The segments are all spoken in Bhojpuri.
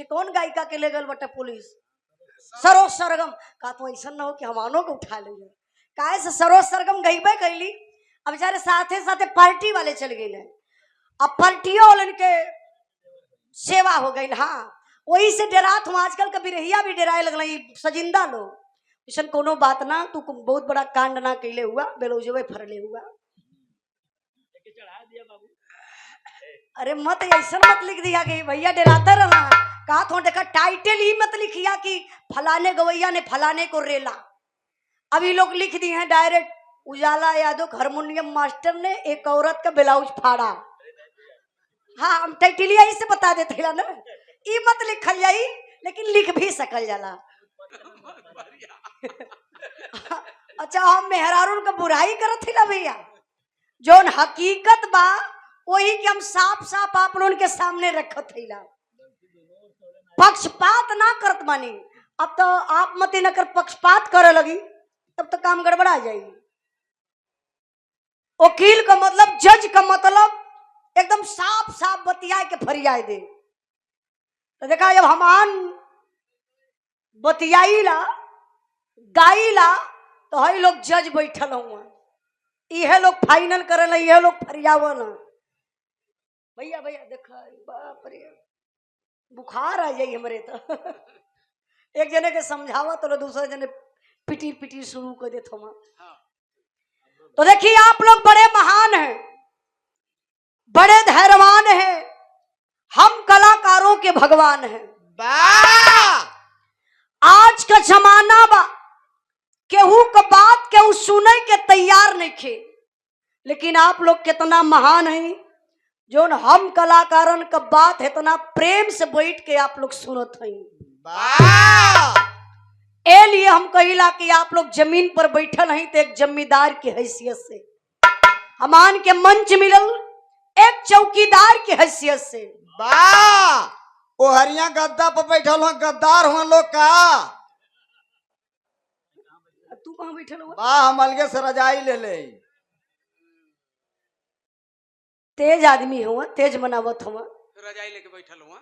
ठीक कौन गायिका के ले गल बटे पुलिस सरोज सरगम का तो ऐसा ना हो कि हमानों को उठा ले काहे से सरोज सरगम गईबे कैली अब बेचारे साथे साथे पार्टी वाले चल गए अब पार्टियों वाले के सेवा हो गई हाँ वही से डरात हूँ आजकल का बिरहिया भी डराए लगल सजिंदा लोग ऐसा कोनो बात ना तू बहुत बड़ा कांड ना कैले हुआ बेलौजवे फरले हुआ अरे मत ऐसा मत लिख दिया कि भैया डराता रहा कहा थोड़ा देखा टाइटल ही मत लिखिया कि फलाने गवैया ने फलाने को रेला अभी लोग लिख दिए हैं डायरेक्ट उजाला यादव हारमोनियम मास्टर ने एक औरत का ब्लाउज फाड़ा हाँ हम टाइटल यही से बता देते ना ई मत लिखल जाई लेकिन लिख भी सकल जाला अच्छा हम मेहरारून का बुराई करत थी ना भैया जोन हकीकत बा वही कि हम साफ साफ आप लोगों के सामने रखत थी पक्षपात ना करत मानी अब तो आप मत न कर पक्षपात करे लगी तब तो काम गड़बड़ा जाएगी वकील का मतलब जज का मतलब एकदम साफ साफ बतिया के फरियाद दे तो देखा जब हमान बतियाईला गाईला तो हई लोग जज बैठल हुआ इहे लोग फाइनल करल इहे लोग फरियावल भैया भैया देखा बाप रे बुखार आ जाई हमरे तो एक जने के समझावा तो दूसरे जने पिटी पिटी शुरू कर देत हम तो देखिए आप लोग बड़े महान हैं बड़े धैर्यवान हैं हम कलाकारों के भगवान हैं आज का जमाना बा केहू का बात केहू सुने के तैयार नहीं खे लेकिन आप लोग कितना महान हैं जो हम कलाकारन का बात इतना प्रेम से बैठ के आप लोग सुनत हैं ए लिए हम कहिला कि आप लोग जमीन पर बैठल हैं तो एक जमींदार की हैसियत से हमान के मंच मिलल एक चौकीदार की हैसियत से ओ हरिया गद्दा पर बैठल हो गद्दार हो लोग का तू कहाँ बैठल हुआ वाह हम अलगे से रजाई ले ले तेज आदमी हुआ तेज मनावत हुआ रजाई लेके बैठल हुआ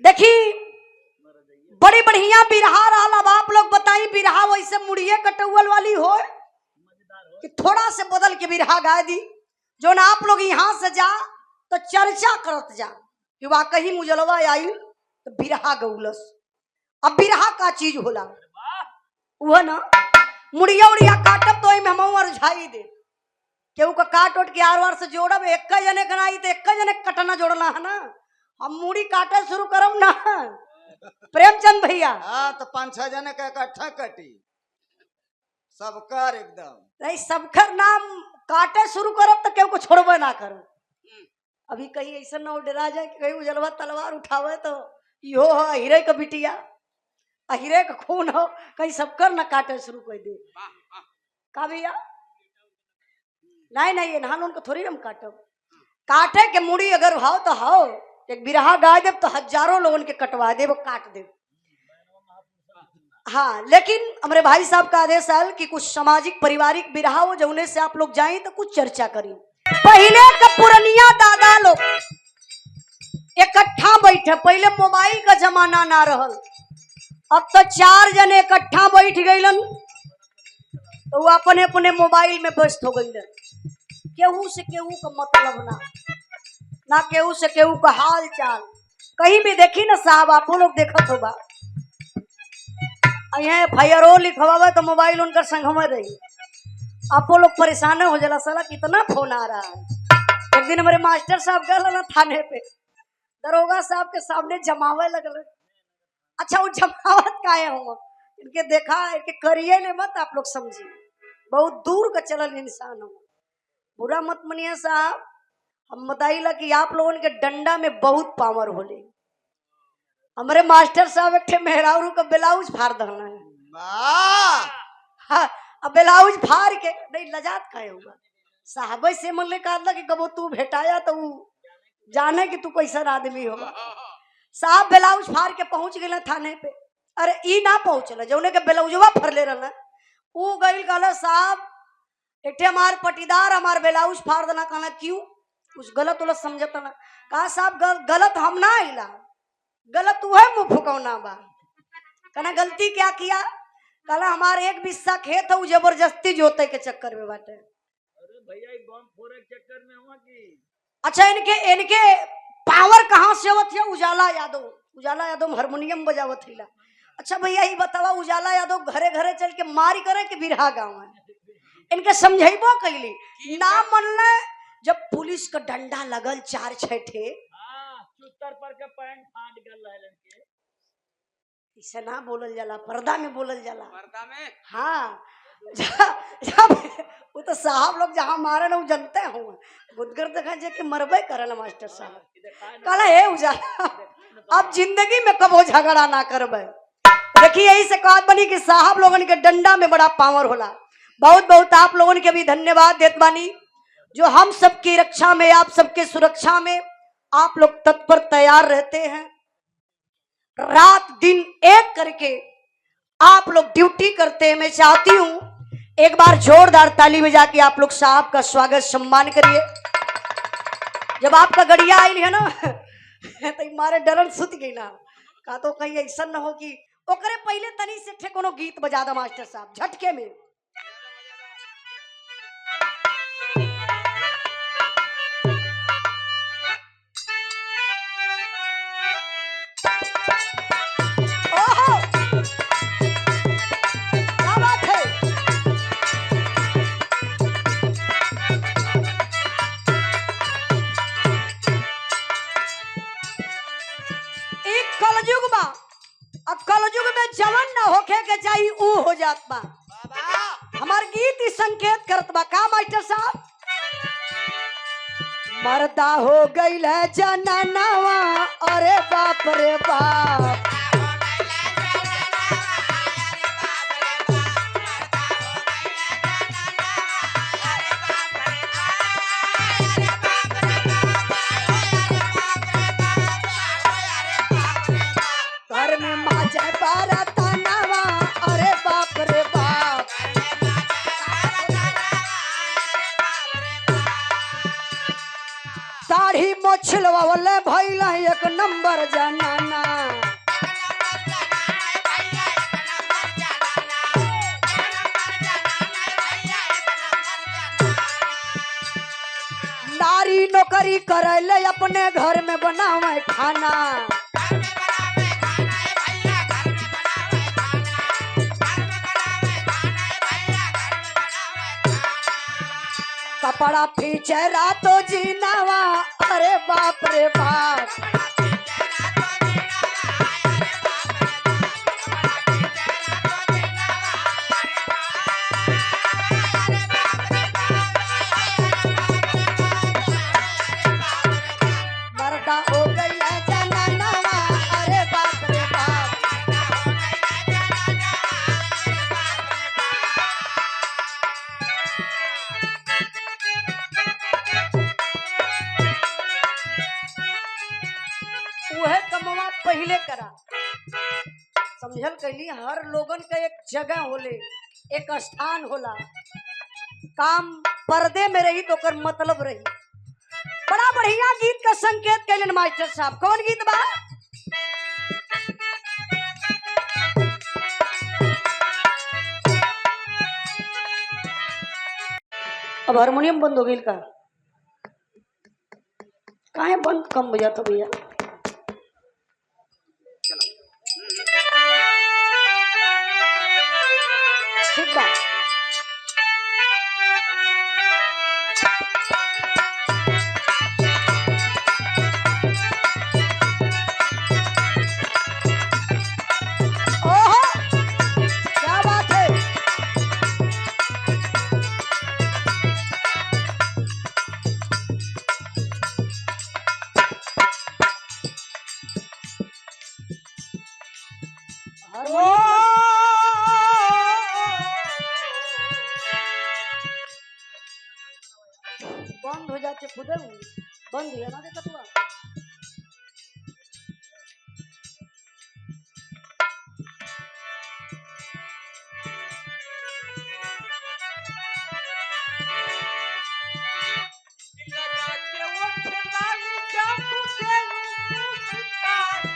देखी बड़ी बढ़िया बिरहा रहा अब आप लोग बताई बिरहा वैसे मुड़िए कटौल वाली हो कि थोड़ा से बदल के बिरहा गा दी जो ना आप लोग यहाँ से जा तो चर्चा करत जा कि वाकई मुजलवा आई तो बिरहा गौलस अब बिरहा का चीज होला वह ना मुड़िया उड़िया काटब तो हम झाई दे केहू का काट उठ के आर वार से जोड़ब एक जने कनाई तो एक जने कटना जोड़ना है ना हम मुड़ी काटे शुरू करब ना प्रेमचंद भैया हाँ तो 5-6 जने का इकट्ठा कटी सबकर एकदम नहीं सबकर नाम काटे शुरू करब तो केहू को छोड़बे ना करब अभी कहीं ऐसा ना डरा जाए कि कहीं उजलवा तलवार उठावे तो यो हो हिरे का बिटिया हिरे का खून हो कहीं सबकर ना काटे शुरू कर दे का भैया नहीं नहीं ये नहान उनको थोड़ी हम काटब काटे के मुड़ी अगर हाओ तो हाओ एक बिरहा गा दे तो हजारों लोगों के कटवा दे वो काट दे हाँ लेकिन हमारे भाई साहब का आदेश है कि कुछ सामाजिक पारिवारिक बिरहा हो जौने से आप लोग जाएं तो कुछ चर्चा करें पहले का पुरनिया दादा लोग इकट्ठा बैठे पहले मोबाइल का जमाना ना रहल अब तो 4 जने इकट्ठा बैठ गईलन तो वो अपने अपने मोबाइल में व्यस्त हो गई केहू से केहू का मतलब ना केहू से केहू का हाल चाल कहीं भी देखी ना साहब आप लोग देखत होगा फायरो लिखवा तो मोबाइल उनकर संग में रही आप लोग परेशान हो जाला साला कितना फोन आ रहा है एक दिन हमारे मास्टर साहब गए ना थाने पे दरोगा साहब के सामने जमावे लगल अच्छा वो जमावत काहे हुआ इनके देखा इनके करिए ने मत आप लोग समझिए बहुत दूर का चलल इंसान हो बुरा मत मनिए साहब हम बताइला कि आप लोगों के डंडा में बहुत पावर होले हमारे मास्टर साहब एक मेहरारू का ब्लाउज फाड़ दहना है हाँ अब ब्लाउज फाड़ के नहीं लजात काहे हुआ साहब से मन ले कहा कि कबो तू भेटाया तो जाने कि तू कैसा आदमी होगा साहब ब्लाउज फाड़ के पहुंच गए थाने पे अरे ई ना पहुंचल जौने के ब्लाउजवा फरले रहना ऊ गई कहला साहब एक हमार पटीदार हमार ब्लाउज फाड़ देना कहना क्यों कुछ गलत उलट समझता ना कहा साहब गलत हम ना आइला गलत हुआ है मुंह फुकौना बा। कहना गलती क्या किया? कहला हमारे एक बिस्सा खेत है, जबरदस्ती जोते के चक्कर में बाटे। अरे भैया ये बम फोड़े के चक्कर में हुआ कि अच्छा इनके इनके पावर कहाँ से आवत है? उजाला यादव, उजाला यादव हारमोनियम बजावत हिला। अच्छा भैया ये बतावा, उजाला यादव घरे घरे चल के मारी करे कि बिरहा गाँव है? इनके समझाइबो कैली ना मनले। जब पुलिस का डंडा लगल 4-6 ठे, चुत्तर पर के पैंट फाड़ गल है लड़के। इसे ना बोलल जाला, पर्दा में बोलल जाला। पर्दा में? हाँ जब वो तो साहब लोग जहाँ मारे ना वो जनते हो गुदगर देखा जे कि मरबे करल मास्टर साहब। कहला हे उजाला अब जिंदगी में कबो झगड़ा ना करबे। देखिए यही से बात बनी कि साहब लोगन के डंडा में बड़ा पावर होला। बहुत बहुत आप लोगन के भी धन्यवाद देत बानी जो हम सबकी रक्षा में, आप सबके सुरक्षा में आप लोग तत्पर तैयार रहते हैं। रात दिन एक करके आप लोग ड्यूटी करते हैं। मैं चाहती हूं एक बार जोरदार ताली में जाके आप लोग साहब का स्वागत सम्मान करिए। जब आपका गड़िया आई है ना तो मारे डरन सुत गई ना, का तो कहीं ऐसा न हो कि ओकरे पहले तनी से ठे कोनो गीत बजा दा मास्टर साहब झटके में। ओहो क्या बात है। एक कलयुग बा, अब कलयुग में जवन न होखे के चाहिए ऊ हो जात बा। हमार गीत ही संकेत करत बा का मास्टर साहब? मर्दा हो गईल है जननवा, अरे बाप रे बाप। घर में माजे बारातनवा, अरे बाप रे बाप। दाढ़ी मोछलवा वाले भइला एक नंबर जनाना। नारी नौकरी करैले अपने घर में बनावे खाना। कपड़ा फीचे रातो जीनावा, अरे बाप रे बाप। मर्दा हो गई है जननवा, अरे बाप रे बाप। उहे कमवा पहले करा समझल कैली। हर लोगन का एक जगह होले, एक स्थान होला। काम पर्दे में रही तो कर मतलब रही। बड़ा बढ़िया गीत का संकेत कैलन मास्टर साहब। कौन गीत बा? अब हारमोनियम बंद हो गई का? काहे बंद कम बजा तो भैया। ठीक बा। ओहो क्या बात है। बंद हो जाते खुद बंद है ना देखा तू। लगा के वो लाली जादू के रूप सितारी।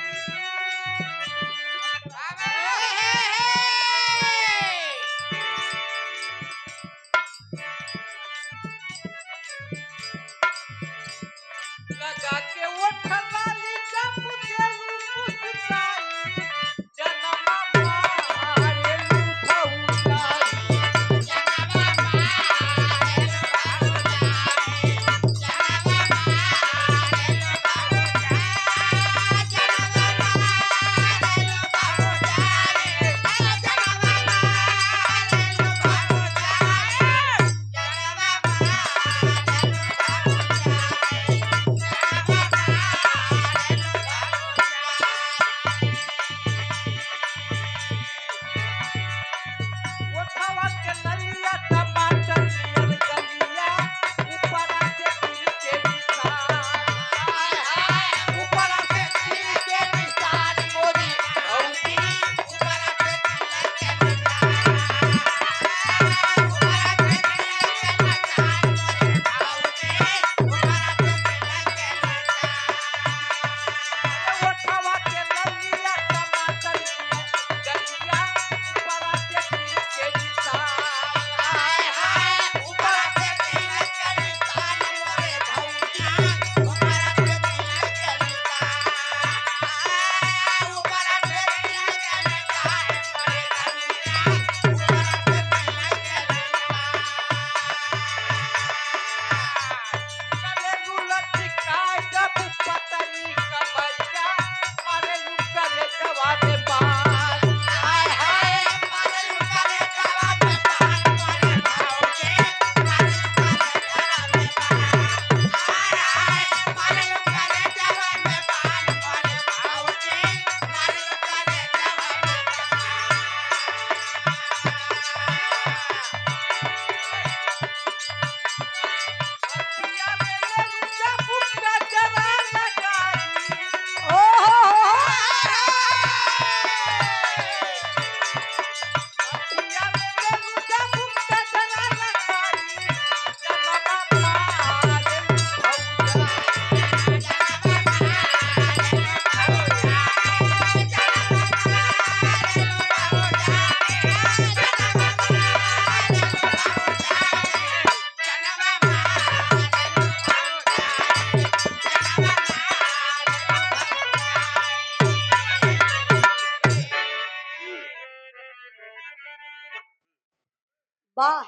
वाह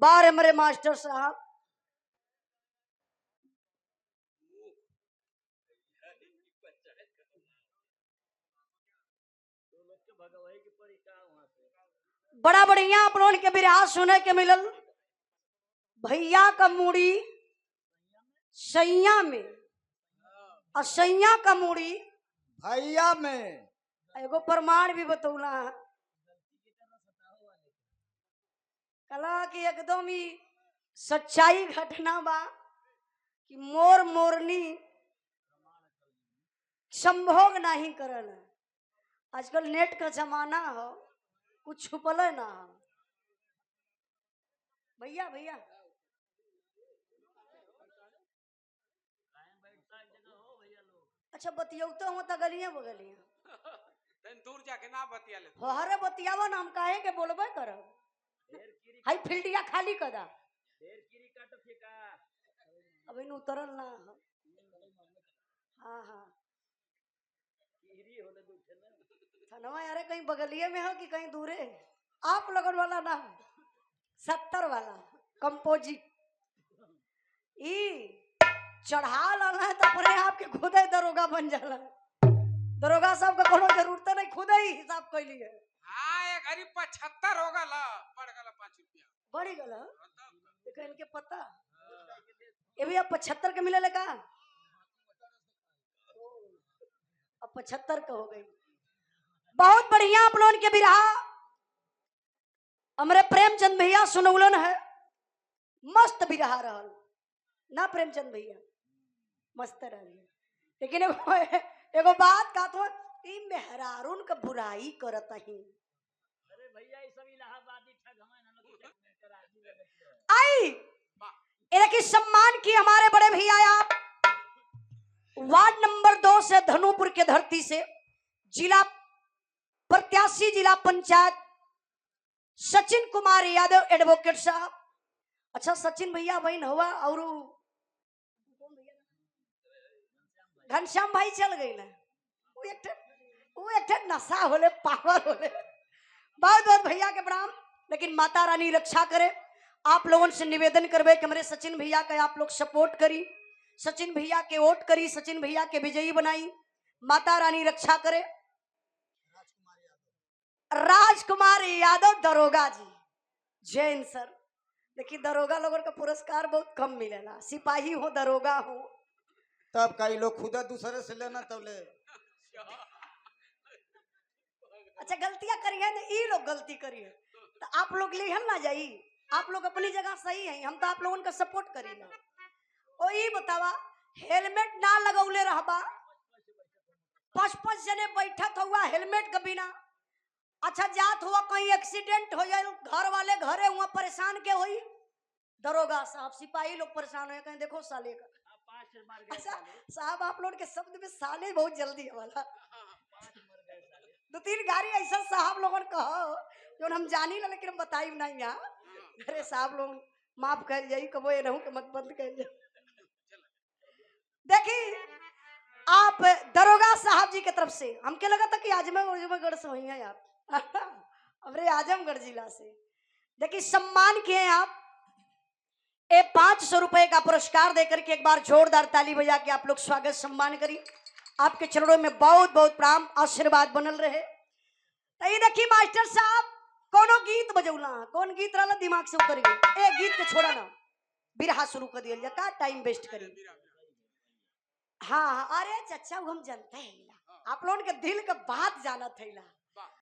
वाह रे मेरे मास्टर साहब। भगवाई की परीक्षा वहां से बड़ा बढ़िया आप लोगन के बिरहा सुने के मिलल। भैया का मूड़ी सैया में और सैया का मूड़ी भैया में। एगो प्रमाण भी बतौला है। कला की एकदम ही सच्चाई घटना बा कि मोर मोरनी संभोग नहीं करल है। आजकल नेट का जमाना हो, कुछ छुपल ना हो। भैया भैया अच्छा बतियौतो हो तो गलियां बगलियां दूर जाके ना बतिया ले। हो हरे बतियावा ना हम काहे के बोलबे करब। हाई फील्डिया खाली कदा ढेर कीरी काट फेंका अब इन उतरल ना हो। हाँ हाँ कीरी होले दूठे ना थनवा यारे कहीं बगलिए में हो कि कहीं दूरे। आप लगन वाला ना 70 वाला कंपोजिट ई चढ़ा लाना है तो अपने आप के खुद ही दरोगा बन जाला। दरोगा साहब का कोनो जरूरत नहीं, खुद ही हिसाब कर लिए। हाँ ये गरीब 75 हो गला बढ़ गला 5 रुपया बढ़ी गला देखो इनके पता ये भी अब 75 के मिले का। अब 75 का हो गई। बहुत बढ़िया आप लोगों के बिरहा हमारे प्रेमचंद भैया सुनौलन है। मस्त बिरहा रहल ना प्रेमचंद भैया मस्त रही। लेकिन एगो बात का तो ई मेहरारून का बुराई करत ही। अरे भैया ये सब इलाहाबादी ठग हमें ना लोग राजी लगत आई ये देखिए सम्मान की हमारे बड़े भैया आप वार्ड नंबर 2 से धनुपुर के धरती से जिला प्रत्याशी जिला पंचायत सचिन कुमार यादव एडवोकेट साहब। अच्छा सचिन भैया बहन हुआ और घनश्याम भाई चल गई ना वो एक नशा होले पावर होले। बहुत बहुत भैया के प्रणाम। लेकिन माता रानी रक्षा करे। आप लोगों से निवेदन करबे कि हमारे सचिन भैया का आप लोग सपोर्ट करी, सचिन भैया के वोट करी, सचिन भैया के विजयी बनाई। माता रानी रक्षा करे। राजकुमार यादव दरोगा जी जैन सर। देखिए दरोगा लोगों का पुरस्कार बहुत कम मिलेला। सिपाही हो दरोगा हो तब कई लोग खुदा दूसरे से लेना तब ले। अच्छा गलतियां करिए ना ये लोग गलती करिए तो आप लोग लिहल ना जाई। आप लोग अपनी जगह सही है, हम तो आप लोगों का सपोर्ट करी ना। ओ ये बतावा हेलमेट ना लगौले रहबा 5-5 जने बैठत हुआ हेलमेट के बिना। अच्छा जात हुआ कहीं एक्सीडेंट हो जाए घर वाले घरे हुआ परेशान के होई। दरोगा साहब सिपाही लोग परेशान हो कहीं देखो साले का। पांच मार गए अच्छा साले साहब आप लोग के शब्द में साले बहुत जल्दी है वाला। 5 मर गए साले 2-3 गाड़ी ऐसा साहब लोगन कहो जो हम जानी ना लेकिन हम बताई नहीं यहाँ। अरे साहब लोग माफ कर जाई कबो ये रहूं कि मत बंद कर जाए। देखिए आप दरोगा साहब जी की तरफ से हमके लगा था कि आजमगढ़ से हुई हैं आप। हमरे आजमगढ़ जिला से। देखिए सम्मान किए हैं आप ए 500 रुपए का पुरस्कार देकर के एक बार जोरदार ताली बजा के आप लोग स्वागत सम्मान करिए। आपके चरणों में बहुत बहुत प्रणाम आशीर्वाद बनल रहे। तो ये देखिए मास्टर साहब कोनो गीत बजौला कौन गीत रहला दिमाग से उतर गई। एक गीत के छोड़ा ना बिरहा शुरू कर दिया का टाइम वेस्ट करी। हाँ हाँ अरे चचा हम जानते हैं आप लोगों के दिल का बात जाना थैला।